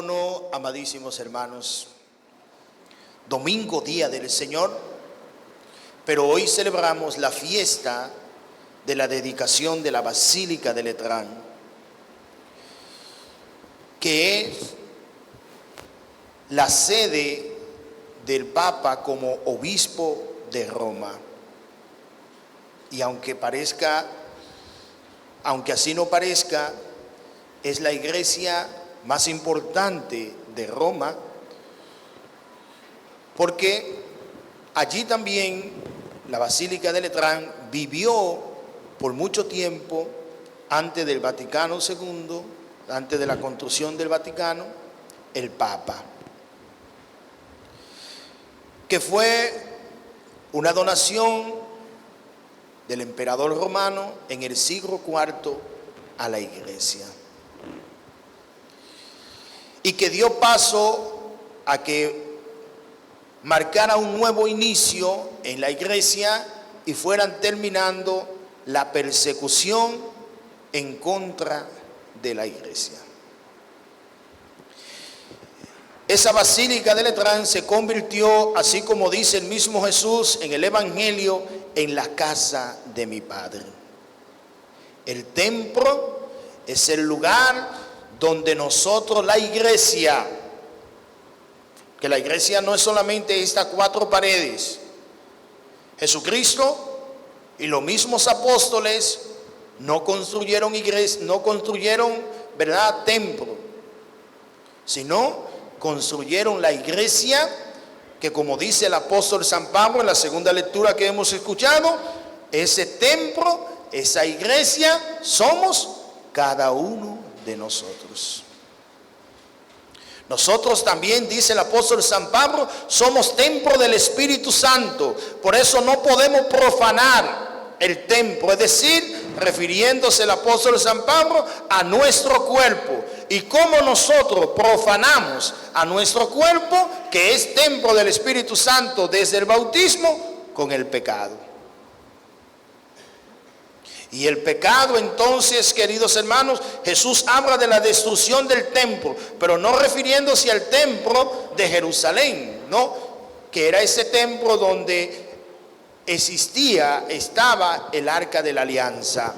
No, amadísimos hermanos, domingo, día del Señor, pero hoy celebramos la fiesta de la dedicación de la Basílica de Letrán, que es la sede del Papa como obispo de Roma. Y aunque así no parezca, es la iglesia más importante de Roma, porque allí también la Basílica de Letrán vivió por mucho tiempo antes del Vaticano II, antes de la construcción del Vaticano, el Papa, que fue una donación del emperador romano en el siglo IV a la iglesia, y que dio paso a que marcara un nuevo inicio en la iglesia y fueran terminando la persecución en contra de la iglesia. Esa Basílica de Letrán se convirtió, así como dice el mismo Jesús en el Evangelio, en la casa de mi Padre. El templo es el lugar donde nosotros, la iglesia, que la iglesia no es solamente estas cuatro paredes. Jesucristo y los mismos apóstoles no construyeron iglesia, no construyeron, ¿verdad?, templo, sino construyeron la iglesia, que como dice el apóstol San Pablo en la segunda lectura que hemos escuchado, ese templo, esa iglesia, somos cada uno de nosotros. Nosotros también, dice el apóstol San Pablo, somos templo del Espíritu Santo. Por eso no podemos profanar el templo, es decir, refiriéndose el apóstol San Pablo a nuestro cuerpo. Y cómo nosotros profanamos a nuestro cuerpo, que es templo del Espíritu Santo desde el bautismo, con el pecado. Y el pecado, entonces, queridos hermanos, Jesús habla de la destrucción del templo, pero no refiriéndose al templo de Jerusalén, ¿no?, que era ese templo donde estaba el arca de la alianza.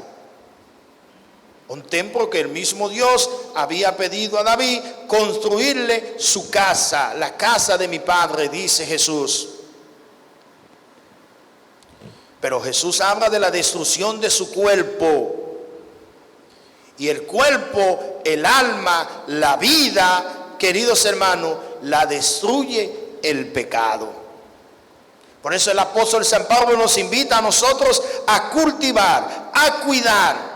Un templo que el mismo Dios había pedido a David construirle su casa, la casa de mi Padre, dice Jesús. Pero Jesús habla de la destrucción de su cuerpo. Y el cuerpo, el alma, la vida, queridos hermanos, la destruye el pecado. Por eso el apóstol San Pablo nos invita a nosotros a cultivar, a cuidar,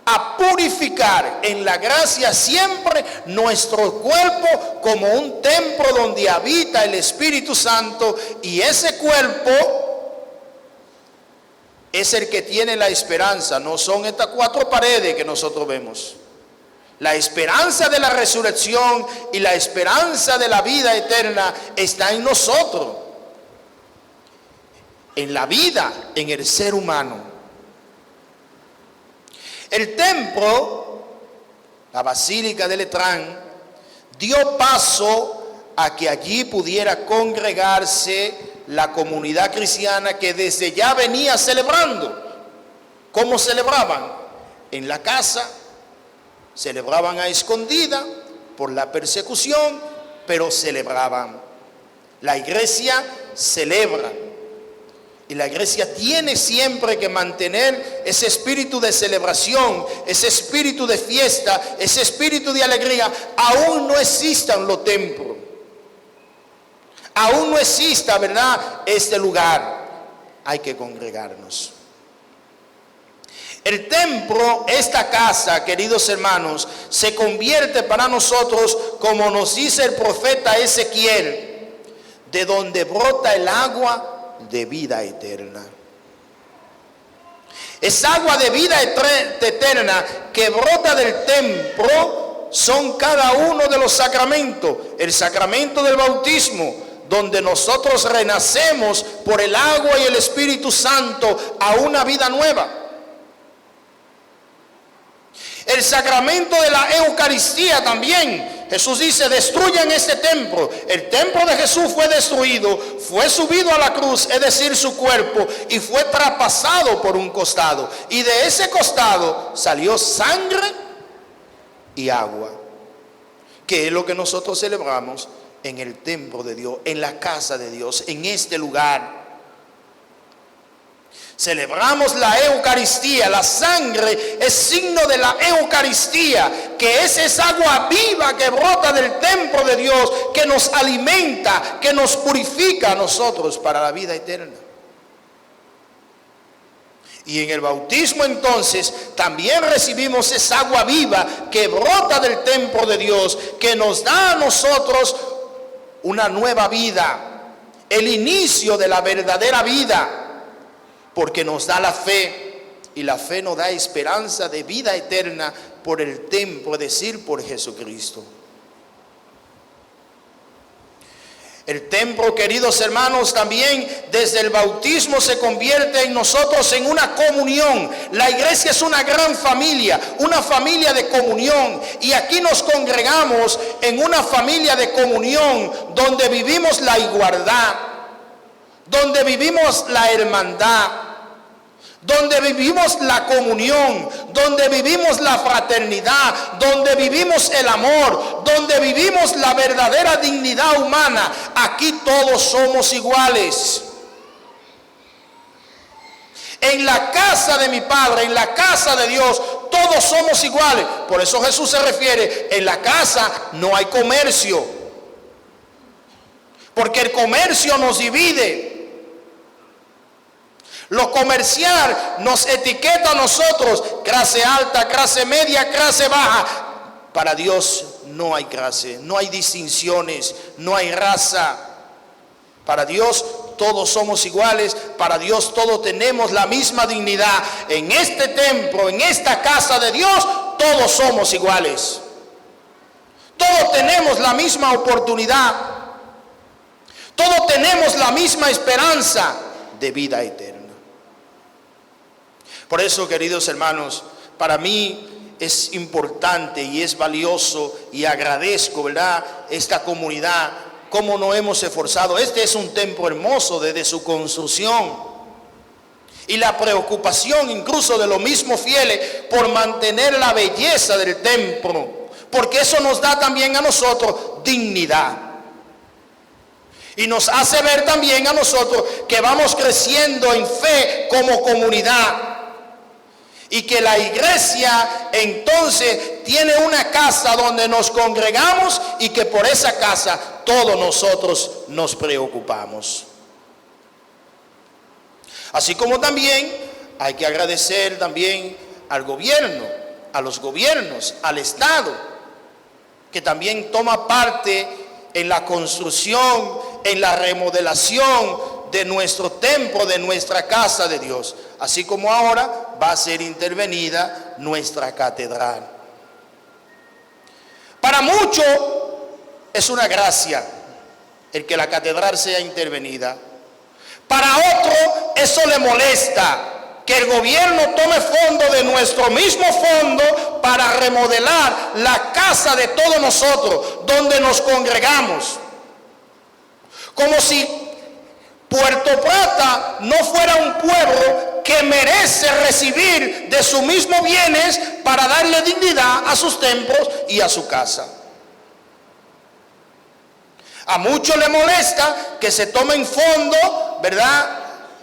a purificar en la gracia siempre nuestro cuerpo como un templo donde habita el Espíritu Santo, y ese cuerpo es el que tiene la esperanza, no son estas cuatro paredes que nosotros vemos. La esperanza de la resurrección y la esperanza de la vida eterna está en nosotros, en la vida, en el ser humano. El templo, la Basílica de Letrán, dio paso a que allí pudiera congregarse la comunidad cristiana que desde ya venía celebrando. ¿Cómo celebraban? En la casa, celebraban a escondida por la persecución, pero celebraban. La iglesia celebra, y la iglesia tiene siempre que mantener ese espíritu de celebración, ese espíritu de fiesta, ese espíritu de alegría. Aún no existan los templos, aún no exista, ¿verdad?, este lugar. Hay que congregarnos. El templo, esta casa, queridos hermanos, se convierte para nosotros, como nos dice el profeta Ezequiel, de donde brota el agua de vida eterna. Esa agua de vida eterna que brota del templo son cada uno de los sacramentos. El sacramento del bautismo, donde nosotros renacemos por el agua y el Espíritu Santo a una vida nueva. El sacramento de la Eucaristía también, Jesús dice: destruyan este templo. El templo de Jesús fue destruido, fue subido a la cruz, es decir, su cuerpo, y fue traspasado por un costado. Y de ese costado salió sangre y agua, que es lo que nosotros celebramos en el templo de Dios, en la casa de Dios, en este lugar. Celebramos la Eucaristía. La sangre es signo de la Eucaristía, que es esa agua viva que brota del templo de Dios, que nos alimenta, que nos purifica a nosotros para la vida eterna. Y en el bautismo entonces también recibimos esa agua viva que brota del templo de Dios, que nos da a nosotros una nueva vida, el inicio de la verdadera vida, porque nos da la fe, y la fe nos da esperanza de vida eterna por el templo, es decir, por Jesucristo. El templo, queridos hermanos, también desde el bautismo se convierte en nosotros en una comunión. La iglesia es una gran familia, una familia de comunión, y aquí nos congregamos en una familia de comunión donde vivimos la igualdad, donde vivimos la hermandad, donde vivimos la comunión, donde vivimos la fraternidad, donde vivimos el amor, donde vivimos la verdadera dignidad humana. Aquí todos somos iguales. En la casa de mi Padre, en la casa de Dios, todos somos iguales. Por eso Jesús se refiere: en la casa no hay comercio, porque el comercio nos divide. Lo comercial nos etiqueta a nosotros: clase alta, clase media, clase baja. Para Dios no hay clase, no hay distinciones, no hay raza. Para Dios todos somos iguales, para Dios todos tenemos la misma dignidad. En este templo, en esta casa de Dios, todos somos iguales. Todos tenemos la misma oportunidad. Todos tenemos la misma esperanza de vida eterna. Por eso, queridos hermanos, para mí es importante y es valioso, y agradezco, ¿verdad?, esta comunidad, cómo nos hemos esforzado. Este es un templo hermoso desde su construcción, y la preocupación incluso de los mismos fieles por mantener la belleza del templo, porque eso nos da también a nosotros dignidad. Y nos hace ver también a nosotros que vamos creciendo en fe como comunidad. Y que la iglesia entonces tiene una casa donde nos congregamos, y que por esa casa todos nosotros nos preocupamos. Así como también hay que agradecer también al gobierno, a los gobiernos, al Estado, que también toma parte en la construcción, en la remodelación de nuestro templo, de nuestra casa de Dios. Así como ahora va a ser intervenida nuestra catedral. Para muchos es una gracia el que la catedral sea intervenida. Para otros eso le molesta, que el gobierno tome fondo de nuestro mismo fondo para remodelar la casa de todos nosotros, donde nos congregamos. Como si Puerto Plata no fuera un pueblo que merece recibir de sus mismos bienes para darle dignidad a sus templos y a su casa. A muchos les molesta que se tomen fondo, ¿verdad?,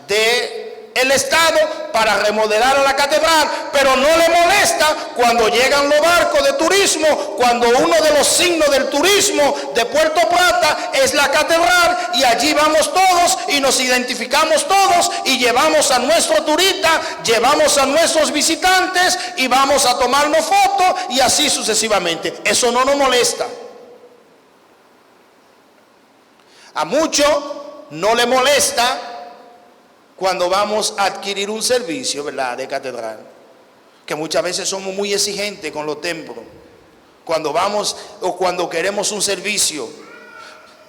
del Estado para remodelar a la catedral, pero no le molesta cuando llegan los barcos de turismo, cuando uno de los signos del turismo de Puerto Plata es la catedral, y allí vamos todos y nos identificamos todos y llevamos a nuestro turista, llevamos a nuestros visitantes y vamos a tomarnos fotos, y así sucesivamente. Eso no nos molesta. A muchos no le molesta cuando vamos a adquirir un servicio, ¿verdad?, de catedral, que muchas veces somos muy exigentes con los templos. Cuando vamos o cuando queremos un servicio,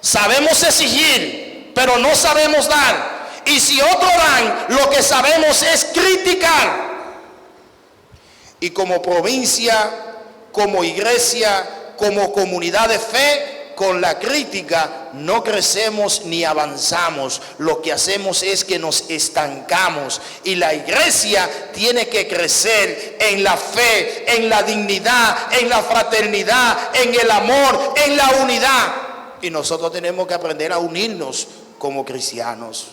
sabemos exigir, pero no sabemos dar. Y si otros dan, lo que sabemos es criticar. Y como provincia, como iglesia, como comunidad de fe, con la crítica no crecemos ni avanzamos. Lo que hacemos es que nos estancamos. Y la iglesia tiene que crecer en la fe, en la dignidad, en la fraternidad, en el amor, en la unidad. Y nosotros tenemos que aprender a unirnos como cristianos.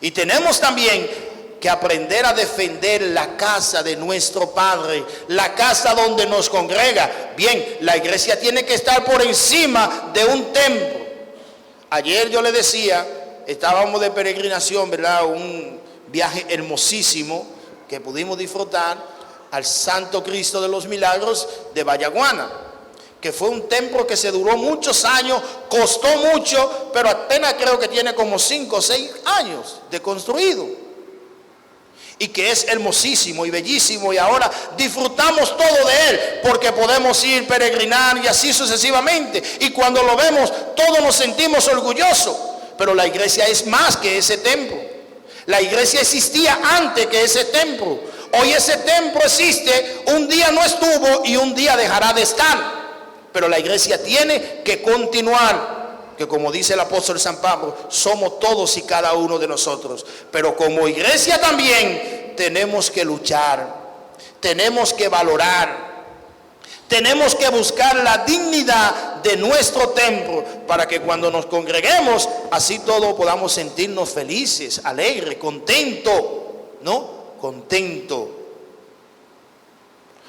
Y tenemos también que aprender a defender la casa de nuestro Padre, la casa donde nos congrega. Bien, la iglesia tiene que estar por encima de un templo. Ayer yo le decía, estábamos de peregrinación, ¿verdad? Un viaje hermosísimo que pudimos disfrutar al Santo Cristo de los Milagros de Vallaguana, que fue un templo que se duró muchos años, costó mucho, pero apenas creo que tiene como 5 o 6 años de construido. Y que es hermosísimo y bellísimo, y ahora disfrutamos todo de él porque podemos ir, peregrinar y así sucesivamente, y cuando lo vemos todos nos sentimos orgullosos. Pero la iglesia es más que ese templo. La iglesia existía antes que ese templo. Hoy ese templo existe, un día no estuvo y un día dejará de estar, pero la iglesia tiene que continuar. Que como dice el apóstol San Pablo, somos todos y cada uno de nosotros. Pero como iglesia también tenemos que luchar, tenemos que valorar, tenemos que buscar la dignidad de nuestro templo, para que cuando nos congreguemos, así todos podamos sentirnos felices, alegres, contentos, ¿no? Contentos.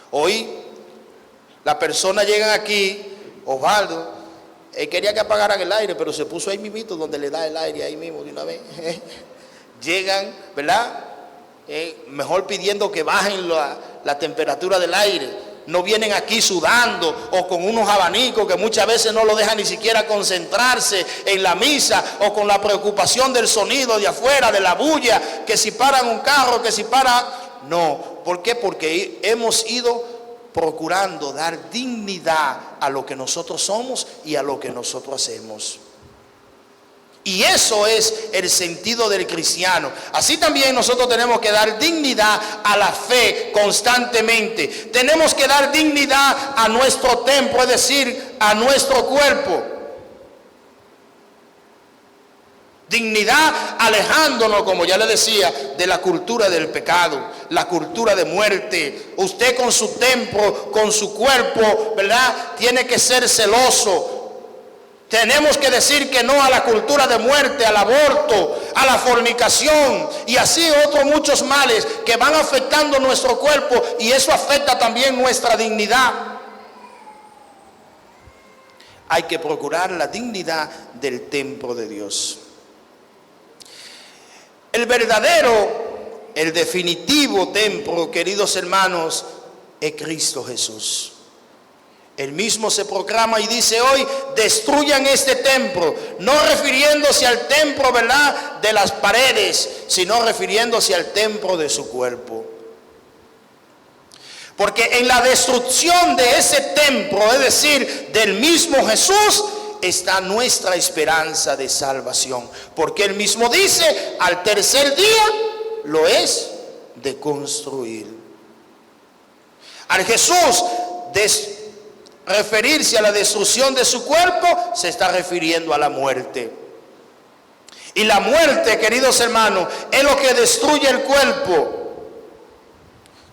Hoy las personas llegan aquí, Osvaldo, él quería que apagaran el aire, pero se puso ahí mismito donde le da el aire, ahí mismo de una vez. Llegan, ¿verdad? Mejor pidiendo que bajen la temperatura del aire. No vienen aquí sudando o con unos abanicos que muchas veces no lo dejan ni siquiera concentrarse en la misa, o con la preocupación del sonido de afuera, de la bulla, que si paran un carro, que si para... No, ¿por qué? Porque hemos ido procurando dar dignidad a lo que nosotros somos y a lo que nosotros hacemos. Y eso es el sentido del cristiano. Así también nosotros tenemos que dar dignidad a la fe constantemente. Tenemos que dar dignidad a nuestro templo, es decir, a nuestro cuerpo. Dignidad alejándonos, como ya le decía, de la cultura del pecado, la cultura de muerte. Usted con su templo, con su cuerpo, ¿verdad? Tiene que ser celoso. Tenemos que decir que no a la cultura de muerte, al aborto, a la fornicación y así otros muchos males que van afectando nuestro cuerpo, y eso afecta también nuestra dignidad. Hay que procurar la dignidad del templo de Dios. El verdadero, el definitivo templo, queridos hermanos, es Cristo Jesús. Él mismo se proclama y dice hoy: destruyan este templo, no refiriéndose al templo, ¿verdad?, de las paredes, sino refiriéndose al templo de su cuerpo. Porque en la destrucción de ese templo, es decir, del mismo Jesús, está nuestra esperanza de salvación. Porque él mismo dice: al tercer día lo es de construir. Al Jesús referirse a la destrucción de su cuerpo, se está refiriendo a la muerte. Y la muerte, queridos hermanos, es lo que destruye el cuerpo.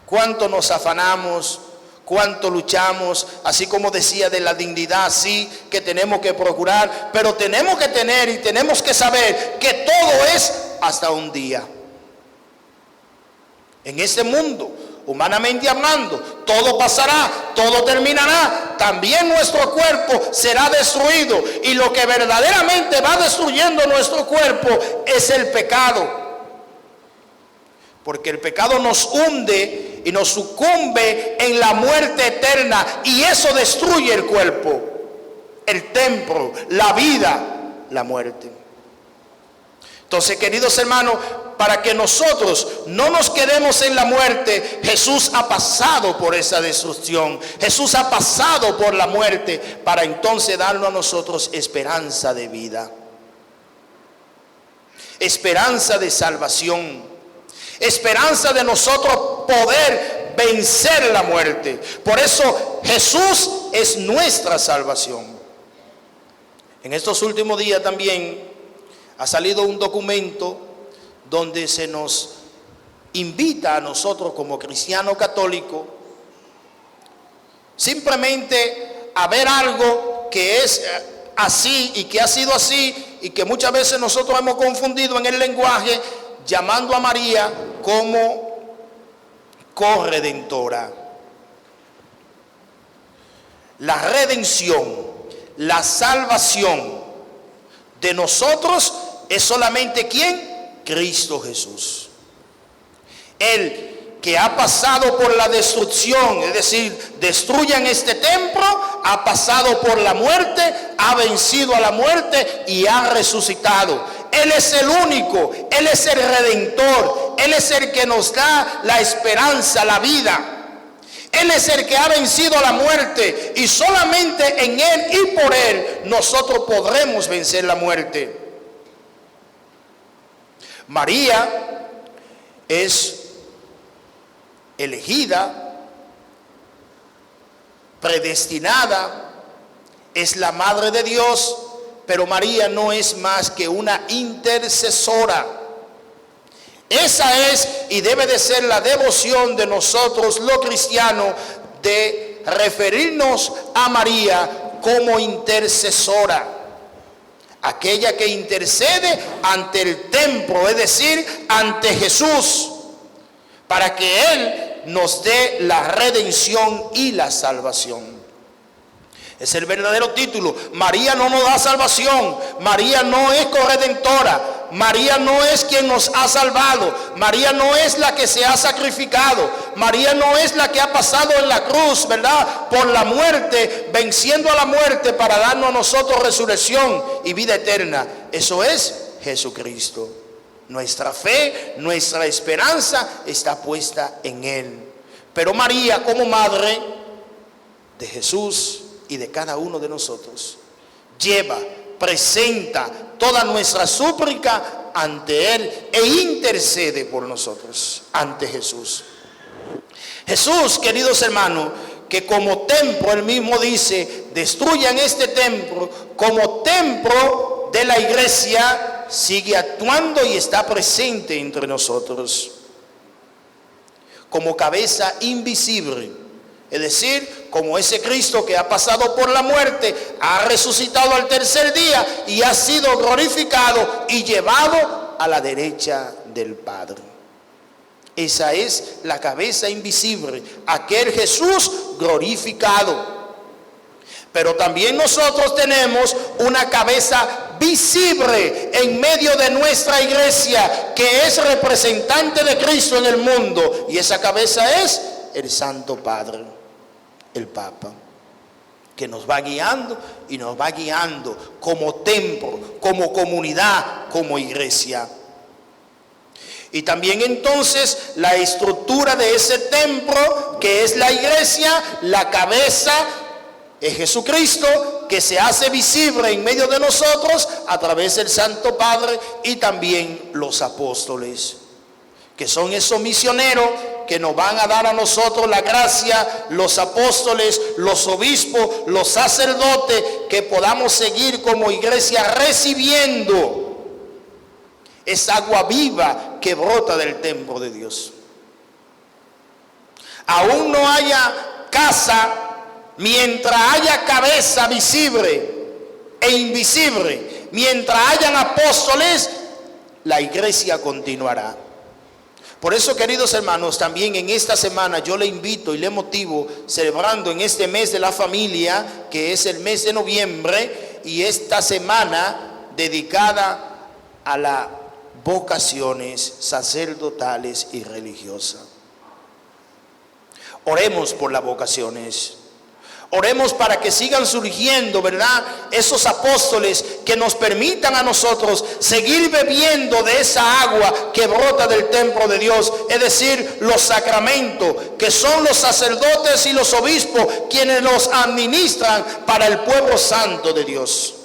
Cuánto nos afanamos, cuánto luchamos, así como decía de la dignidad, sí, que tenemos que procurar, pero tenemos que tener y tenemos que saber que todo es hasta un día. En este mundo, humanamente hablando, todo pasará, todo terminará. También nuestro cuerpo será destruido, y lo que verdaderamente va destruyendo nuestro cuerpo es el pecado, porque el pecado nos hunde y nos sucumbe en la muerte eterna, y eso destruye el cuerpo, el templo, la vida, la muerte. Entonces, queridos hermanos, para que nosotros no nos quedemos en la muerte, Jesús ha pasado por esa destrucción. Jesús ha pasado por la muerte para entonces darnos a nosotros esperanza de vida, esperanza de salvación, esperanza de nosotros poder vencer la muerte. Por eso Jesús es nuestra salvación. En estos últimos días también ha salido un documento donde se nos invita a nosotros como cristianos católicos simplemente a ver algo que es así y que ha sido así y que muchas veces nosotros hemos confundido en el lenguaje, llamando a María como corredentora. La redención, la salvación de nosotros es solamente ¿quién? Cristo Jesús. Él que ha pasado por la destrucción, es decir, destruyan este templo, ha pasado por la muerte, ha vencido a la muerte y ha resucitado. Él es el único, Él es el redentor, Él es el que nos da la esperanza, la vida. Él es el que ha vencido la muerte y solamente en Él y por Él nosotros podremos vencer la muerte. María es elegida, predestinada, es la Madre de Dios, pero María no es más que una intercesora. Esa es y debe de ser la devoción de nosotros los cristianos, de referirnos a María como intercesora, aquella que intercede ante el templo, es decir, ante Jesús, para que Él nos dé la redención y la salvación. Es el verdadero título. María no nos da salvación. María no es corredentora. María no es quien nos ha salvado. María no es la que se ha sacrificado. María no es la que ha pasado en la cruz, ¿verdad? Por la muerte, venciendo a la muerte para darnos a nosotros resurrección y vida eterna. Eso es Jesucristo. Nuestra fe, nuestra esperanza está puesta en Él. Pero María, como madre de Jesús y de cada uno de nosotros, lleva, presenta toda nuestra súplica ante Él e intercede por nosotros ante Jesús. Jesús, queridos hermanos, que como templo, Él mismo dice, destruyan este templo, como templo de la iglesia, sigue actuando y está presente entre nosotros como cabeza invisible, es decir, como ese Cristo que ha pasado por la muerte, ha resucitado al tercer día y ha sido glorificado y llevado a la derecha del Padre. Esa es la cabeza invisible, aquel Jesús glorificado. Pero también nosotros tenemos una cabeza visible en medio de nuestra iglesia, que es representante de Cristo en el mundo. Y esa cabeza es el Santo Padre, el Papa, que nos va guiando y nos va guiando como templo, como comunidad, como iglesia. Y también entonces la estructura de ese templo, que es la iglesia, la cabeza es Jesucristo, que se hace visible en medio de nosotros a través del Santo Padre, y también los apóstoles, que son esos misioneros que nos van a dar a nosotros la gracia, los apóstoles, los obispos, los sacerdotes, que podamos seguir como iglesia recibiendo esa agua viva que brota del templo de Dios. Aún no haya casa mientras haya cabeza visible e invisible. Mientras hayan apóstoles, la iglesia continuará. Por eso, queridos hermanos, también en esta semana yo le invito y le motivo, celebrando en este mes de la familia, que es el mes de noviembre, y esta semana dedicada a las vocaciones sacerdotales y religiosas. Oremos por las vocaciones. Oremos para que sigan surgiendo, ¿verdad?, esos apóstoles que nos permitan a nosotros seguir bebiendo de esa agua que brota del templo de Dios, es decir, los sacramentos, que son los sacerdotes y los obispos quienes los administran para el pueblo santo de Dios.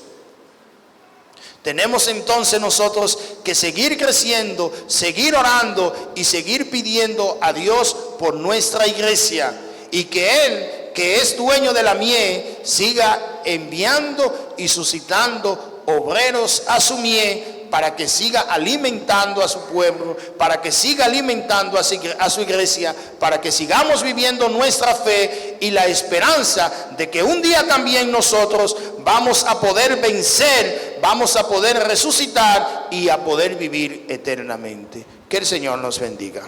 Tenemos entonces nosotros que seguir creciendo, seguir orando y seguir pidiendo a Dios por nuestra iglesia, y que Él, que es dueño de la mies, siga enviando y suscitando obreros a su mies, para que siga alimentando a su pueblo, para que siga alimentando a su iglesia, para que sigamos viviendo nuestra fe y la esperanza de que un día también nosotros vamos a poder vencer, vamos a poder resucitar y a poder vivir eternamente. Que el Señor nos bendiga.